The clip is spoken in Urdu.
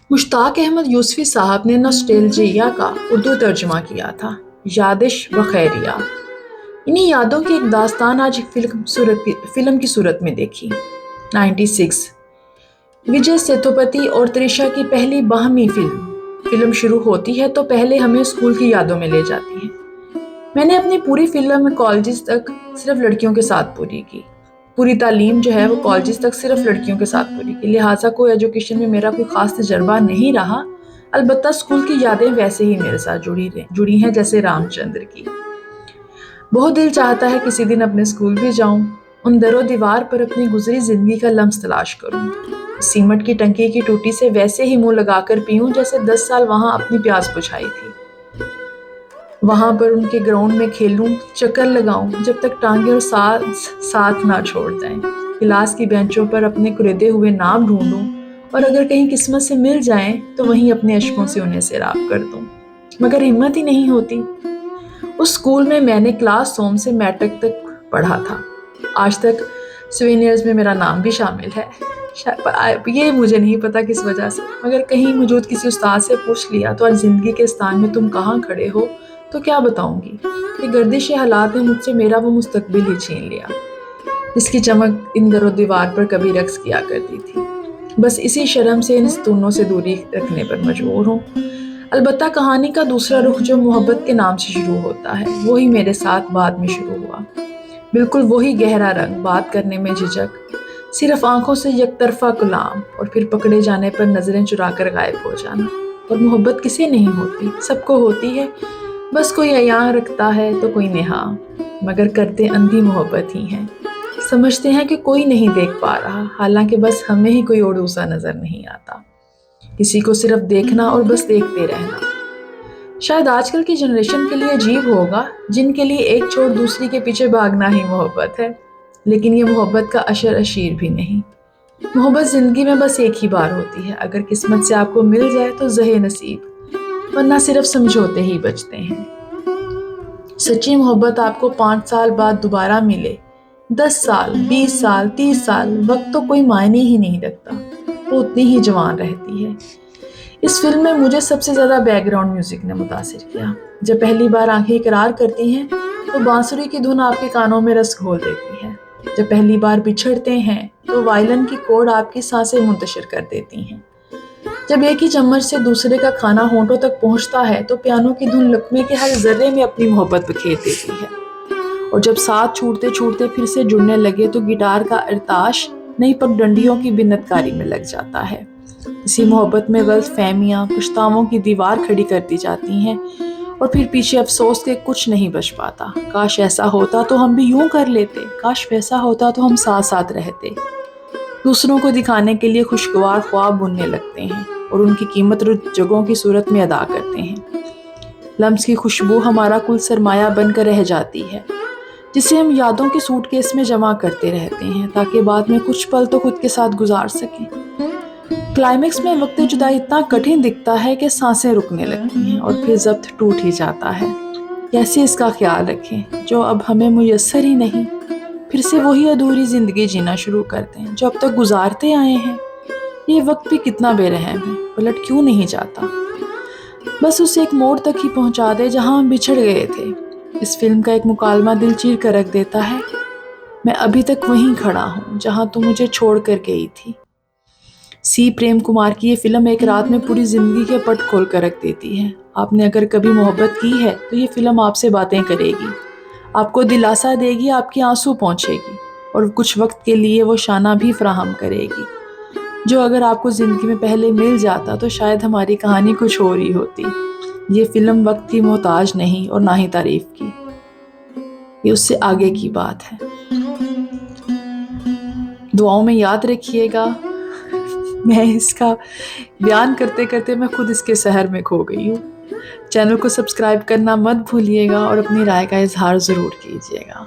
مشتاق احمد یوسفی صاحب نے نوسٹیلجیا کا اردو ترجمہ کیا تھا، یادش بخیریہ۔ انہی یادوں کی ایک داستان آج ایک فلم کی صورت میں دیکھی۔ 96 وجے سیتھوپتی اور تریشا کی پہلی باہمی فلم شروع ہوتی ہے تو پہلے ہمیں اسکول کی یادوں میں لے جاتی ہے۔ میں نے اپنی پوری فلم کالجز تک صرف لڑکیوں کے ساتھ پوری کی۔ پوری تعلیم جو ہے وہ کالجز تک صرف لڑکیوں کے ساتھ پوری کی، لہٰذا کوئی ایجوکیشن میں میرا کوئی خاص تجربہ نہیں رہا۔ البتہ اسکول کی یادیں ویسے ہی میرے ساتھ جڑی ہیں جیسے رام چندر کی۔ بہت دل چاہتا ہے کسی دن اپنے اسکول بھی جاؤں، ان در و دیوار پر اپنی گزری زندگی کا لمس تلاش کروں، سیمنٹ کی ٹنکی کی ٹوٹی سے ویسے ہی منہ لگا کر پیوں جیسے 10 سال وہاں اپنی پیاس بجھائی تھی، وہاں پر ان کے گراؤنڈ میں کھیلوں، چکر لگاؤں جب تک ٹانگیں اور ساتھ نہ چھوڑ جائیں، کلاس کی بینچوں پر اپنے کریدے ہوئے نام ڈھونڈوں اور اگر کہیں قسمت سے مل جائیں تو وہیں اپنے اشکوں سے انہیں سیراب کر دوں، مگر ہمت ہی نہیں ہوتی۔ اس اسکول میں نے کلاس سوم سے میٹرک تک پڑھا تھا۔ آج تک سوینئرز میں میرا نام بھی شامل ہے، یہ مجھے نہیں پتا کس وجہ سے، مگر کہیں موجود کسی استاد سے پوچھ لیا تو آج زندگی کے استان میں تم کہاں کھڑے ہو تو کیا بتاؤں گی کہ گردش حالات نے مجھ سے میرا وہ مستقبل ہی چھین لیا جس کی چمک ان در و دیوار پر کبھی رقص کیا کرتی تھی۔ بس اسی شرم سے ان ستونوں سے دوری رکھنے پر مجبور ہوں۔ البتہ کہانی کا دوسرا رخ جو محبت کے نام سے شروع ہوتا ہے وہی میرے ساتھ بعد میں شروع ہوا، بالکل وہی گہرا رنگ، بات کرنے میں جھجک، صرف آنکھوں سے یک طرفہ کلام اور پھر پکڑے جانے پر نظریں چرا کر غائب ہو جانا۔ اور محبت کسے نہیں ہوتی، سب کو ہوتی ہے، بس کوئی عیاں رکھتا ہے تو کوئی نہا، مگر کرتے اندھی محبت ہی ہیں۔ سمجھتے ہیں کہ کوئی نہیں دیکھ پا رہا، حالانکہ بس ہمیں ہی کوئی اور دوسرا نظر نہیں آتا، کسی کو صرف دیکھنا اور بس دیکھتے رہنا۔ شاید آج کل کی جنریشن کے لیے عجیب ہوگا، جن کے لیے ایک چھوڑ دوسری کے پیچھے بھاگنا ہی محبت ہے، لیکن یہ محبت کا اشر اشیر بھی نہیں۔ محبت زندگی میں بس ایک ہی بار ہوتی ہے، اگر قسمت سے آپ کو مل جائے تو زہے نصیب، ورنہ صرف سمجھوتے ہی بچتے ہیں۔ سچی محبت آپ کو 5 سال بعد دوبارہ ملے، 10 سال، 20 سال، 30 سال، وقت تو کوئی معنی ہی نہیں رکھتا، وہ اتنی ہی جوان رہتی ہے۔ اس فلم میں مجھے سب سے زیادہ بیک گراؤنڈ میوزک نے متاثر کیا۔ جب پہلی بار آنکھیں اقرار کرتی ہیں تو بانسری کی دھن آپ کے کانوں میں رس گھول دیتی ہے۔ جب پہلی بار بچھڑتے ہیں تو وائلن کی کورڈ آپ کی سانسیں منتشر کر دیتی ہیں۔ جب ایک ہی چمچ سے دوسرے کا کھانا ہونٹوں تک پہنچتا ہے تو پیانو کی دھن لقمے کے ہر ذرے میں اپنی محبت بکھیر دیتی ہے، اور جب ساتھ چھوٹتے چھوٹتے پھر سے جڑنے لگے تو گٹار کا ارتاش نئی پگ ڈنڈیوں کی بنت کاری میں لگ جاتا ہے۔ اسی محبت میں غلط فہمیاں، پچھتاووں کی دیوار کھڑی کر دی جاتی ہیں، اور پھر پیچھے افسوس کے کچھ نہیں بچ پاتا۔ کاش ایسا ہوتا تو ہم بھی یوں کر لیتے، کاش ویسا ہوتا تو ہم ساتھ ساتھ رہتے۔ دوسروں کو دکھانے کے لیے خوشگوار خواب بننے لگتے ہیں اور ان کی قیمت جگہوں کی صورت میں ادا کرتے ہیں۔ لمس کی خوشبو ہمارا کل سرمایہ بن کر رہ جاتی ہے، جسے ہم یادوں کے سوٹ کیس میں جمع کرتے رہتے ہیں تاکہ بعد میں کچھ پل تو خود کے ساتھ گزار سکیں۔ کلائمیکس میں وقت جدائی اتنا کٹھن دکھتا ہے کہ سانسیں رکنے لگتی ہیں اور پھر ضبط ٹوٹ ہی جاتا ہے۔ کیسے اس کا خیال رکھیں جو اب ہمیں میسر ہی نہیں، پھر سے وہی ادھوری زندگی جینا شروع کرتے ہیں جو اب تک گزارتے آئے ہیں۔ یہ وقت بھی کتنا بے رحم ہے، پلٹ کیوں نہیں جاتا، بس اسے ایک موڑ تک ہی پہنچا دے جہاں ہم بچھڑ گئے تھے۔ اس فلم کا ایک مکالمہ دل چیر کر رکھ دیتا ہے، میں ابھی تک وہیں کھڑا ہوں جہاں تم مجھے چھوڑ کر گئی تھی۔ سی پریم کمار کی یہ فلم ایک رات میں پوری زندگی کے پٹ کھول کر رکھ دیتی ہے۔ آپ نے اگر کبھی محبت کی ہے تو یہ فلم آپ سے باتیں کرے گی، آپ کو دلاسا دے گی، آپ کے آنسو پہنچے گی، اور کچھ وقت کے لیے وہ شانہ بھی فراہم کرے گی جو اگر آپ کو زندگی میں پہلے مل جاتا تو شاید ہماری کہانی کچھ اور ہی ہوتی۔ یہ فلم وقت کی محتاج نہیں اور نہ ہی تعریف کی، یہ اس سے آگے کی بات ہے۔ دعاؤں میں یاد رکھیے گا۔ میں اس کا بیان کرتے کرتے میں خود اس کے سحر میں کھو گئی ہوں۔ چینل کو سبسکرائب کرنا مت بھولیے گا اور اپنی رائے کا اظہار ضرور کیجیے گا۔